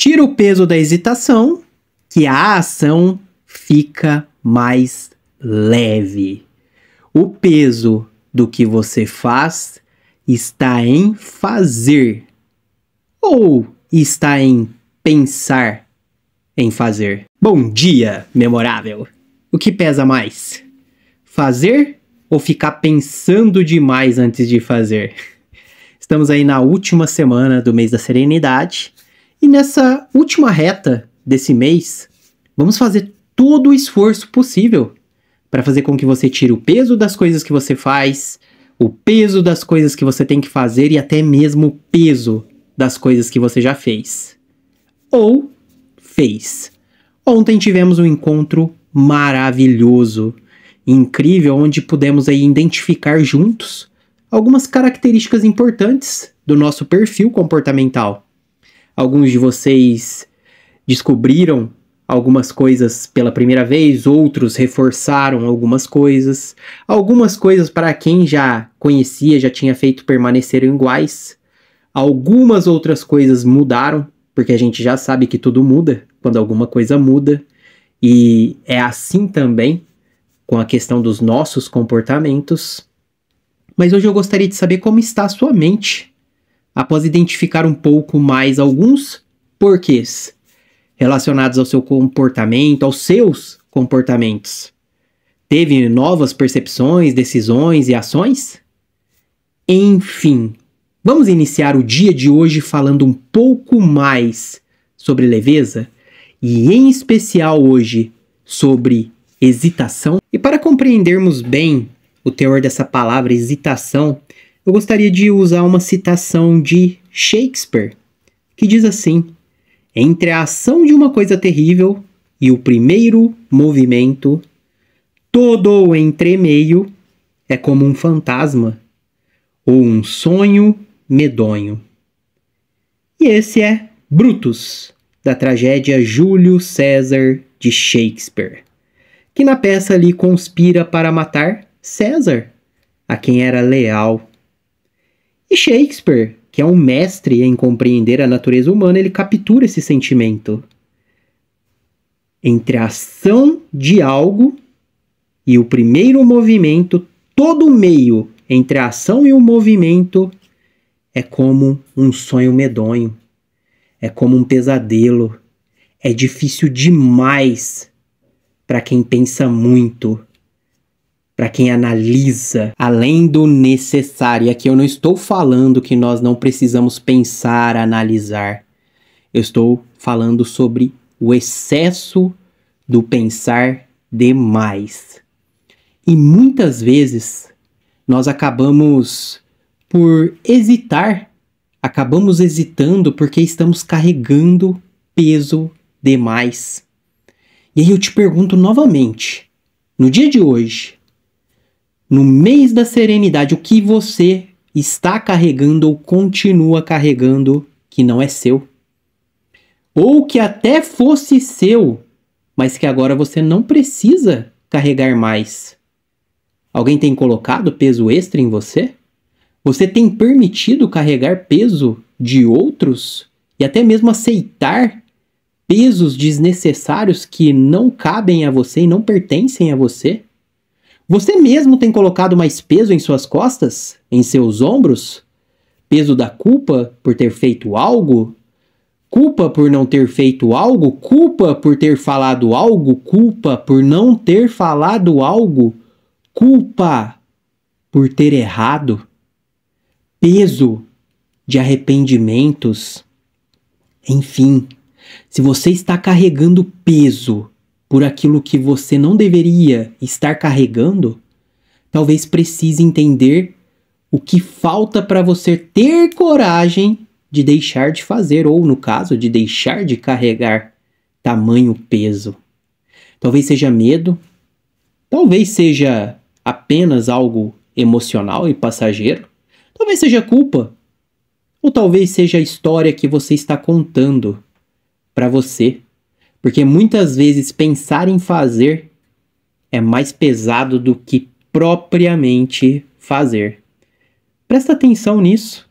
Tira o peso da hesitação, que a ação fica mais leve. O peso do que você faz está em fazer ou está em pensar em fazer. Bom dia, memorável! O que pesa mais? Fazer ou ficar pensando demais antes de fazer? Estamos aí na última semana do mês da serenidade e nessa última reta desse mês, vamos fazer todo o esforço possível para fazer com que você tire o peso das coisas que você faz, o peso das coisas que você tem que fazer e até mesmo o peso das coisas que você já fez. Ou fez. Ontem tivemos um encontro maravilhoso, incrível, onde pudemos aí identificar juntos algumas características importantes do nosso perfil comportamental. Alguns de vocês descobriram algumas coisas pela primeira vez, outros reforçaram algumas coisas para quem já conhecia, já tinha feito permaneceram iguais. Algumas outras coisas mudaram, porque a gente já sabe que tudo muda quando alguma coisa muda, e é assim também com a questão dos nossos comportamentos. Mas hoje eu gostaria de saber como está a sua mente, após identificar um pouco mais alguns porquês relacionados ao seu comportamento, aos seus comportamentos. Teve novas percepções, decisões e ações? Enfim, vamos iniciar o dia de hoje falando um pouco mais sobre leveza e, em especial hoje, sobre hesitação. E para compreendermos bem o teor dessa palavra hesitação, eu gostaria de usar uma citação de Shakespeare, que diz assim: entre a ação de uma coisa terrível e o primeiro movimento, todo o entremeio é como um fantasma ou um sonho medonho. E esse é Brutus, da tragédia Júlio César de Shakespeare, que na peça ali conspira para matar César, a quem era leal. E Shakespeare, que é um mestre em compreender a natureza humana, ele captura esse sentimento. Entre a ação de algo e o primeiro movimento, todo o meio entre a ação e o movimento é como um sonho medonho, é como um pesadelo, é difícil demais para quem pensa muito, para quem analisa além do necessário. E aqui eu não estou falando que nós não precisamos pensar, analisar. Eu estou falando sobre o excesso do pensar demais. E muitas vezes nós acabamos por hesitar, acabamos hesitando porque estamos carregando peso demais. E aí eu te pergunto novamente, no dia de hoje, no mês da serenidade, o que você está carregando ou continua carregando que não é seu? Ou que até fosse seu, mas que agora você não precisa carregar mais? Alguém tem colocado peso extra em você? Você tem permitido carregar peso de outros? E até mesmo aceitar pesos desnecessários que não cabem a você e não pertencem a você? Você mesmo tem colocado mais peso em suas costas? Em seus ombros? Peso da culpa por ter feito algo? Culpa por não ter feito algo? Culpa por ter falado algo? Culpa por não ter falado algo? Culpa por ter errado? Peso de arrependimentos? Enfim, se você está carregando peso por aquilo que você não deveria estar carregando, talvez precise entender o que falta para você ter coragem de deixar de fazer, ou no caso, de deixar de carregar tamanho peso. Talvez seja medo, talvez seja apenas algo emocional e passageiro, talvez seja culpa, ou talvez seja a história que você está contando para você. Porque muitas vezes pensar em fazer é mais pesado do que propriamente fazer. Presta atenção nisso.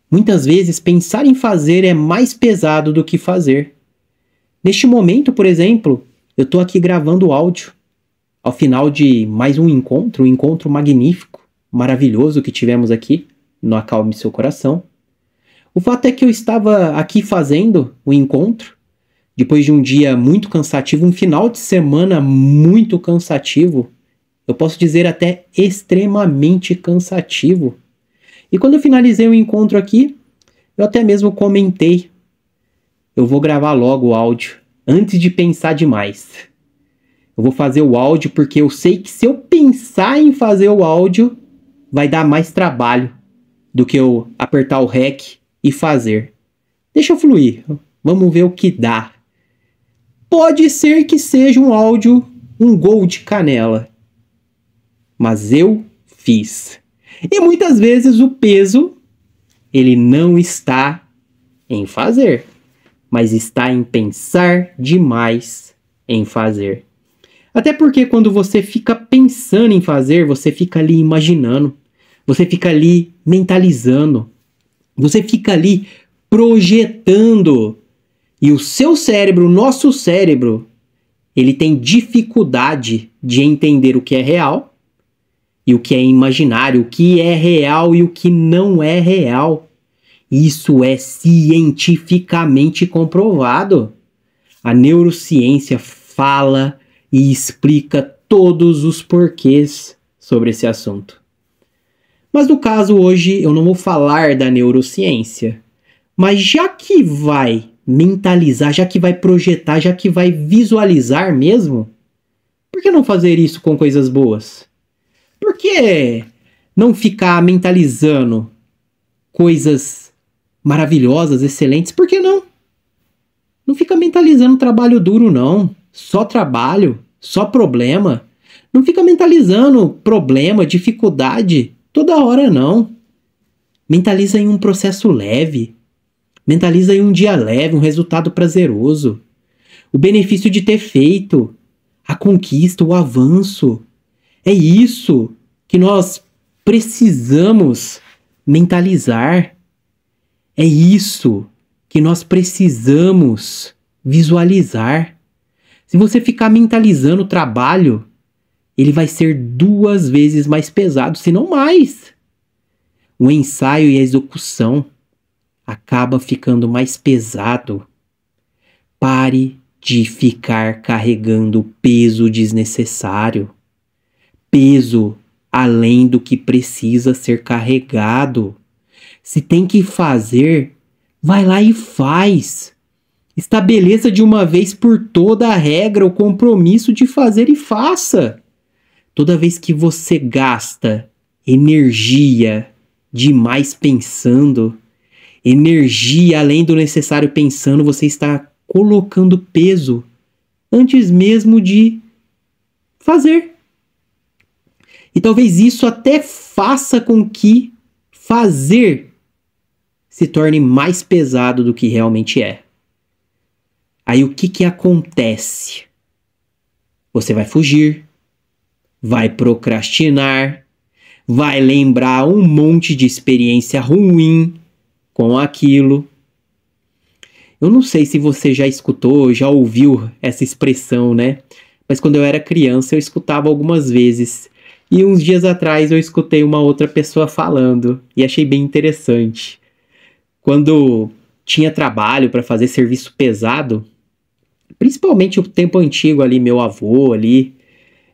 Muitas vezes, pensar em fazer é mais pesado do que fazer. Neste momento, por exemplo, eu estou aqui gravando o áudio. Ao final de mais um encontro magnífico, maravilhoso que tivemos aqui no Acalme Seu Coração. O fato é que eu estava aqui fazendo o encontro, depois de um dia muito cansativo, um final de semana muito cansativo, eu posso dizer até extremamente cansativo. E quando eu finalizei o encontro aqui, eu até mesmo comentei, eu vou gravar logo o áudio, antes de pensar demais. Eu vou fazer o áudio porque eu sei que se eu pensar em fazer o áudio, vai dar mais trabalho do que eu apertar o REC e fazer. Deixa eu fluir, vamos ver o que dá. Pode ser que seja um áudio, um gol de canela. Mas eu fiz. E muitas vezes o peso, ele não está em fazer, mas está em pensar demais em fazer. Até porque quando você fica pensando em fazer, você fica ali imaginando, você fica ali mentalizando, você fica ali projetando. E o seu cérebro, o nosso cérebro, ele tem dificuldade de entender o que é real e o que é imaginário, o que é real e o que não é real. Isso é cientificamente comprovado. A neurociência fala e explica todos os porquês sobre esse assunto. Mas no caso hoje eu não vou falar da neurociência, mas já que vai mentalizar, já que vai projetar, já que vai visualizar mesmo, por que não fazer isso com coisas boas? Por que não ficar mentalizando coisas maravilhosas, excelentes? Por que não? Não fica mentalizando trabalho duro, não. Só trabalho, só problema. Não fica mentalizando problema, dificuldade toda hora, não. Mentaliza em um processo leve. Mentaliza em um dia leve, um resultado prazeroso. O benefício de ter feito, a conquista, o avanço. É isso que nós precisamos mentalizar. É isso que nós precisamos visualizar. Se você ficar mentalizando o trabalho, ele vai ser 2 vezes mais pesado, se não mais. O ensaio e a execução acaba ficando mais pesado. Pare de ficar carregando peso desnecessário. Peso além do que precisa ser carregado. Se tem que fazer, vai lá e faz. Estabeleça de uma vez por toda a regra, o compromisso de fazer e faça. Toda vez que você gasta energia demais pensando, energia além do necessário pensando, você está colocando peso antes mesmo de fazer. E talvez isso até faça com que fazer se torne mais pesado do que realmente é. Aí o que acontece? Você vai fugir, vai procrastinar, vai lembrar um monte de experiência ruim com aquilo. Eu não sei se você já escutou, já ouviu essa expressão, né? Mas quando eu era criança eu escutava algumas vezes. E uns dias atrás eu escutei uma outra pessoa falando e achei bem interessante. Quando tinha trabalho para fazer serviço pesado, principalmente o tempo antigo ali, meu avô ali,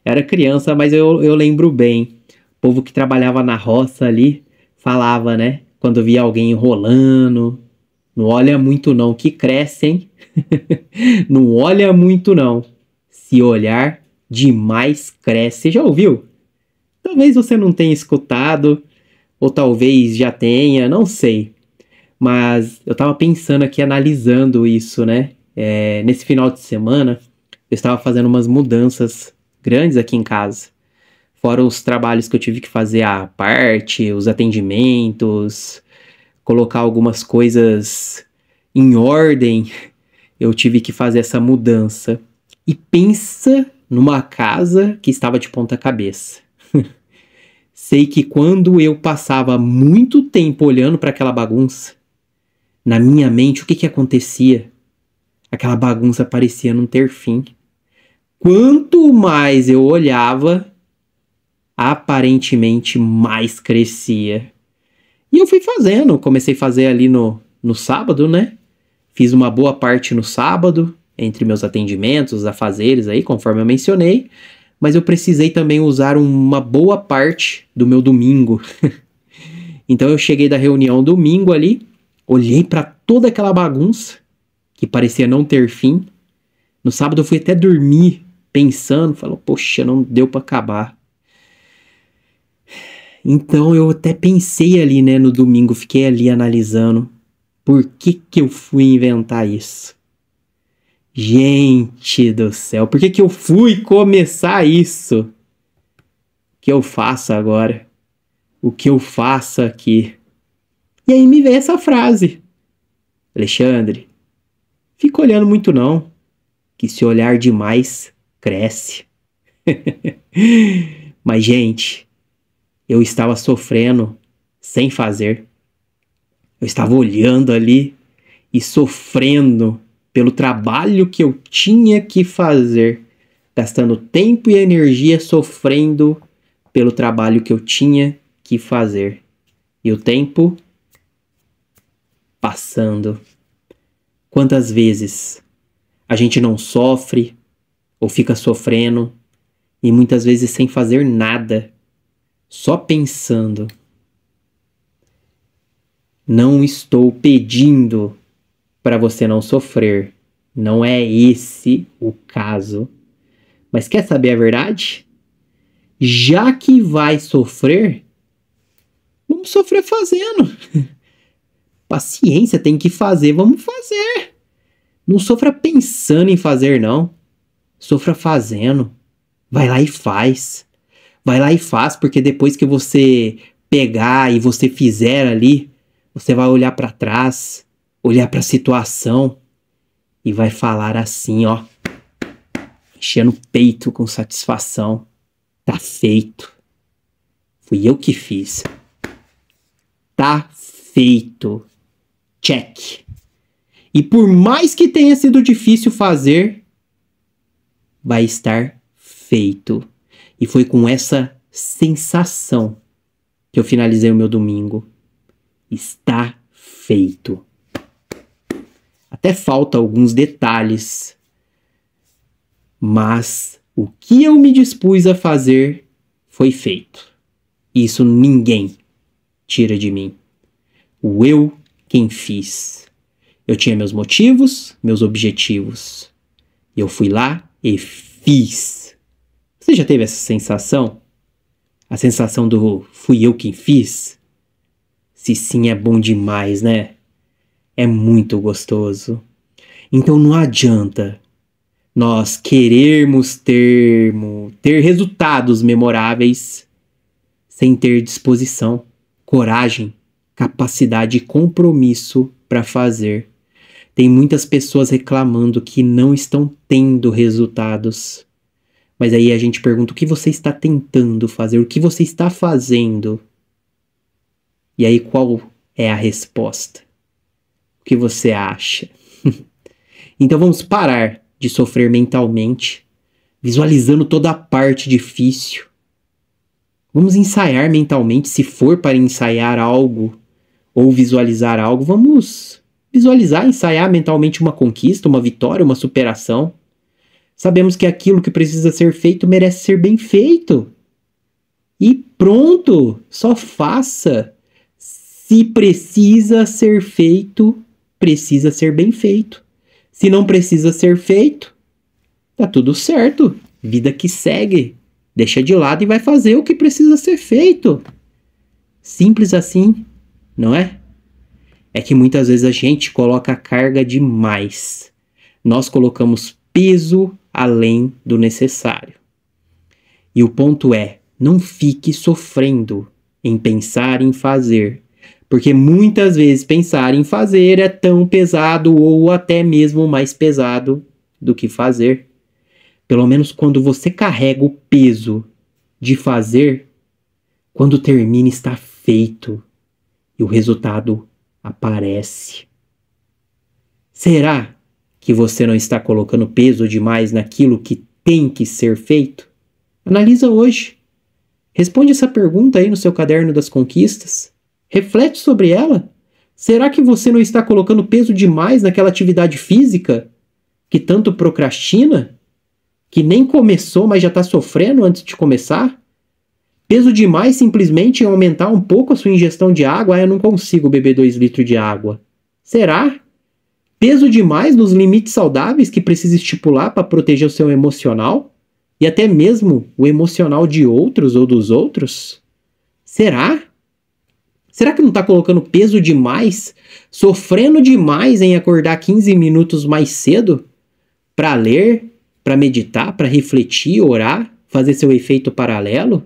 era criança, mas eu lembro bem. O povo que trabalhava na roça ali falava, né? Quando via alguém enrolando, não olha muito não, que cresce, hein? Não olha muito não. Se olhar demais cresce. Você já ouviu? Talvez você não tenha escutado, ou talvez já tenha, não sei. Mas eu tava pensando aqui, analisando isso, né? Nesse final de semana, eu estava fazendo umas mudanças grandes aqui em casa. Fora os trabalhos que eu tive que fazer à parte, os atendimentos, colocar algumas coisas em ordem, eu tive que fazer essa mudança. E pensa numa casa que estava de ponta cabeça. Sei que quando eu passava muito tempo olhando para aquela bagunça, na minha mente, o que acontecia? Aquela bagunça parecia não ter fim. Quanto mais eu olhava, aparentemente mais crescia. E eu fui fazendo, comecei a fazer ali no sábado, né? Fiz uma boa parte no sábado, entre meus atendimentos, afazeres aí, conforme eu mencionei. Mas eu precisei também usar uma boa parte do meu domingo. Então eu cheguei da reunião domingo ali, olhei para toda aquela bagunça, que parecia não ter fim. No sábado eu fui até dormir, pensando, falou, poxa, não deu para acabar. Então eu até pensei ali, né, no domingo, fiquei ali analisando por que eu fui inventar isso. Gente do céu, por que eu fui começar isso? O que eu faço agora? O que eu faço aqui? E aí me veio essa frase. Alexandre, fica olhando muito não, que se olhar demais, cresce. Mas, gente, eu estava sofrendo sem fazer. Eu estava olhando ali e sofrendo pelo trabalho que eu tinha que fazer, gastando tempo e energia sofrendo pelo trabalho que eu tinha que fazer. E o tempo passando. Quantas vezes a gente não sofre ou fica sofrendo e muitas vezes sem fazer nada, só pensando. Não estou pedindo para você não sofrer. Não é esse o caso. Mas quer saber a verdade? Já que vai sofrer, vamos sofrer fazendo. Paciência, tem que fazer, vamos fazer. Não sofra pensando em fazer, não. Sofra fazendo. Vai lá e faz. Vai lá e faz, porque depois que você pegar e você fizer ali, você vai olhar para trás, olhar para a situação e vai falar assim, ó, enchendo o peito com satisfação. Tá feito. Fui eu que fiz. Tá feito. Check. E por mais que tenha sido difícil fazer, vai estar feito. E foi com essa sensação que eu finalizei o meu domingo. Está feito. Até falta alguns detalhes, mas o que eu me dispus a fazer foi feito. Isso ninguém tira de mim. O eu quem fiz. Eu tinha meus motivos, meus objetivos. Eu fui lá e fiz. Você já teve essa sensação? A sensação do fui eu quem fiz? Se sim, é bom demais, né? É muito gostoso. Então não adianta nós querermos ter resultados memoráveis sem ter disposição, coragem, capacidade e compromisso para fazer. Tem muitas pessoas reclamando que não estão tendo resultados. Mas aí a gente pergunta o que você está tentando fazer, o que você está fazendo. E aí qual é a resposta? O que você acha? Então vamos parar de sofrer mentalmente, visualizando toda a parte difícil. Vamos ensaiar mentalmente, se for para ensaiar algo ou visualizar algo, vamos visualizar, ensaiar mentalmente uma conquista, uma vitória, uma superação. Sabemos que aquilo que precisa ser feito merece ser bem feito. E pronto, só faça. Se precisa ser feito, precisa ser bem feito. Se não precisa ser feito, tá tudo certo. Vida que segue. Deixa de lado e vai fazer o que precisa ser feito. Simples assim, não é? É que muitas vezes a gente coloca carga demais. Nós colocamos peso além do necessário. E o ponto é, não fique sofrendo em pensar em fazer. Porque muitas vezes pensar em fazer é tão pesado ou até mesmo mais pesado do que fazer. Pelo menos quando você carrega o peso de fazer, Quando termina, está feito e o resultado aparece. Será que você não está colocando peso demais naquilo que tem que ser feito? Analisa hoje. Responde essa pergunta aí no seu caderno das conquistas. Reflete sobre ela. Será que você não está colocando peso demais naquela atividade física que tanto procrastina? Que nem começou, mas já está sofrendo antes de começar? Peso demais simplesmente em aumentar um pouco a sua ingestão de água? Eu não consigo beber 2 litros de água. Será? Peso demais nos limites saudáveis que precisa estipular para proteger o seu emocional? E até mesmo o emocional de outros ou dos outros? Será? Será que não está colocando peso demais? Sofrendo demais em acordar 15 minutos mais cedo? Para ler, para meditar, para refletir, orar, fazer seu efeito paralelo?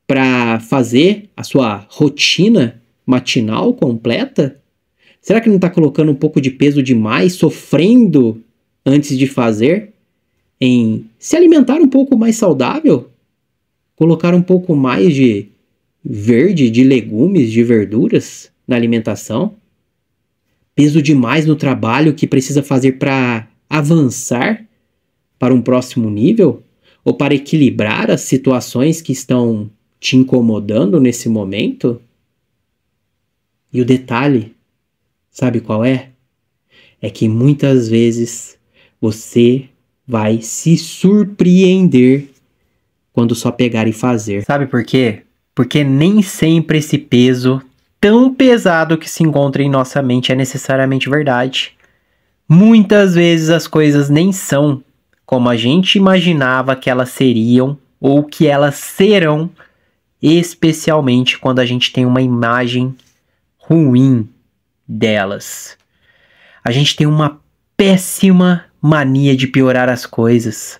Para fazer a sua rotina matinal completa? Será que não está colocando um pouco de peso demais, sofrendo antes de fazer? Em se alimentar um pouco mais saudável? Colocar um pouco mais de verde, de legumes, de verduras na alimentação? Peso demais no trabalho que precisa fazer para avançar para um próximo nível? Ou para equilibrar as situações que estão te incomodando nesse momento? E o detalhe, sabe qual é? É que muitas vezes você vai se surpreender quando só pegar e fazer. Sabe por quê? Porque nem sempre esse peso tão pesado que se encontra em nossa mente é necessariamente verdade. Muitas vezes as coisas nem são como a gente imaginava que elas seriam ou que elas serão, especialmente quando a gente tem uma imagem ruim delas. A gente tem uma péssima mania de piorar as coisas.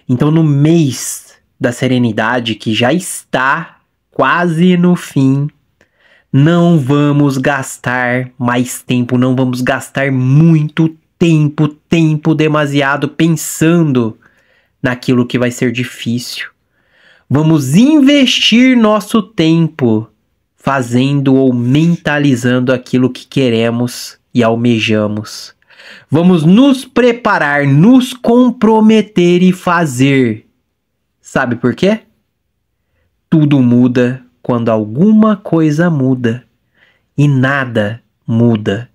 Então, no mês da serenidade, que já está quase no fim, não vamos gastar mais tempo, não vamos gastar muito tempo demasiado pensando naquilo que vai ser difícil. Vamos investir nosso tempo fazendo ou mentalizando aquilo que queremos e almejamos. Vamos nos preparar, nos comprometer e fazer. Sabe por quê? Tudo muda quando alguma coisa muda. E nada muda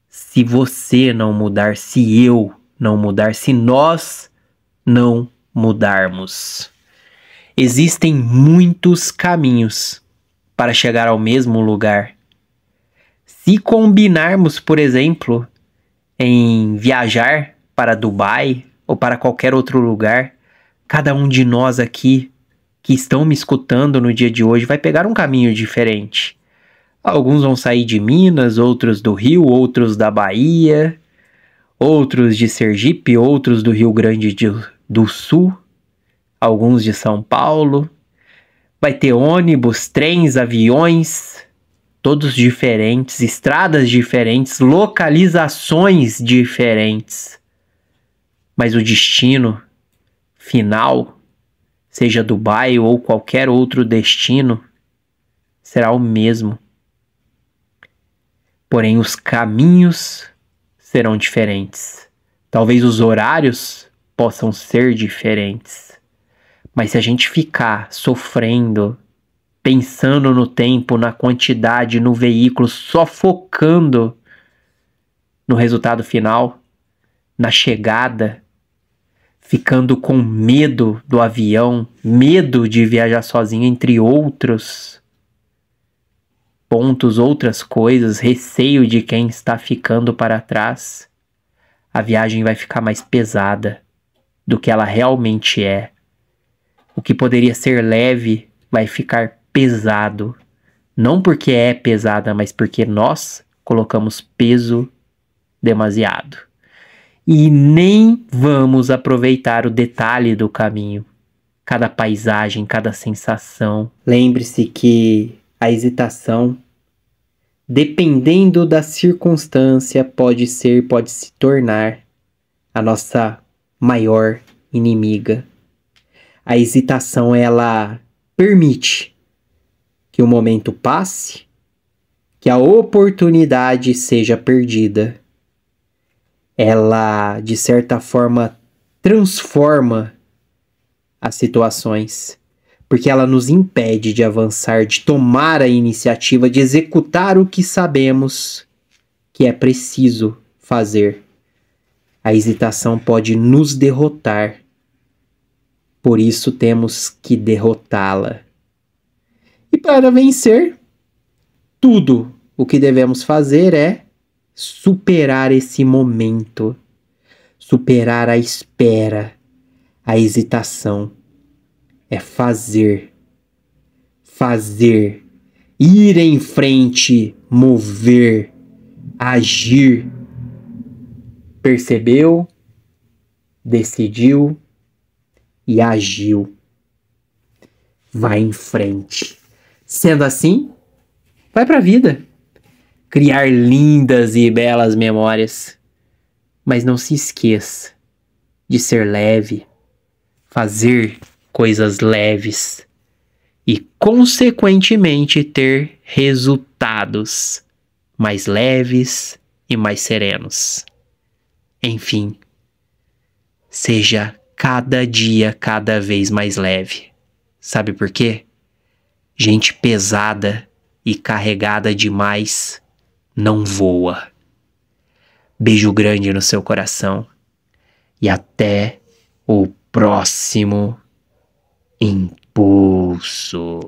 se você não mudar, se eu não mudar, se nós não mudarmos. Existem muitos caminhos para chegar ao mesmo lugar. Se combinarmos, por exemplo, em viajar para Dubai ou para qualquer outro lugar, cada um de nós aqui que estão me escutando no dia de hoje vai pegar um caminho diferente. Alguns vão sair de Minas, outros do Rio, outros da Bahia, outros de Sergipe, outros do Rio Grande do Sul, alguns de São Paulo. Vai ter ônibus, trens, aviões, todos diferentes, estradas diferentes, localizações diferentes. Mas o destino final, seja Dubai ou qualquer outro destino, será o mesmo. Porém, os caminhos serão diferentes. Talvez os horários possam ser diferentes. Mas se a gente ficar sofrendo, pensando no tempo, na quantidade, no veículo, só focando no resultado final, na chegada, ficando com medo do avião, medo de viajar sozinho, entre outros pontos, outras coisas, receio de quem está ficando para trás, a viagem vai ficar mais pesada do que ela realmente é. O que poderia ser leve vai ficar pesado. Não porque é pesada, mas porque nós colocamos peso demasiado. E nem vamos aproveitar o detalhe do caminho. Cada paisagem, cada sensação. Lembre-se que a hesitação, dependendo da circunstância, pode se tornar a nossa maior inimiga. A hesitação, ela permite que o momento passe, que a oportunidade seja perdida. Ela, de certa forma, transforma as situações, porque ela nos impede de avançar, de tomar a iniciativa, de executar o que sabemos que é preciso fazer. A hesitação pode nos derrotar, por isso temos que derrotá-la. E para vencer, tudo o que devemos fazer é superar esse momento, superar a espera, a hesitação. É fazer, ir em frente, mover, agir. Percebeu, decidiu e agiu. Vai em frente. Sendo assim, vai pra vida. Criar lindas e belas memórias. Mas não se esqueça de ser leve, fazer coisas leves e, consequentemente, ter resultados mais leves e mais serenos. Enfim, seja cada dia cada vez mais leve. Sabe por quê? Gente pesada e carregada demais não voa. Beijo grande no seu coração e até o próximo impulso.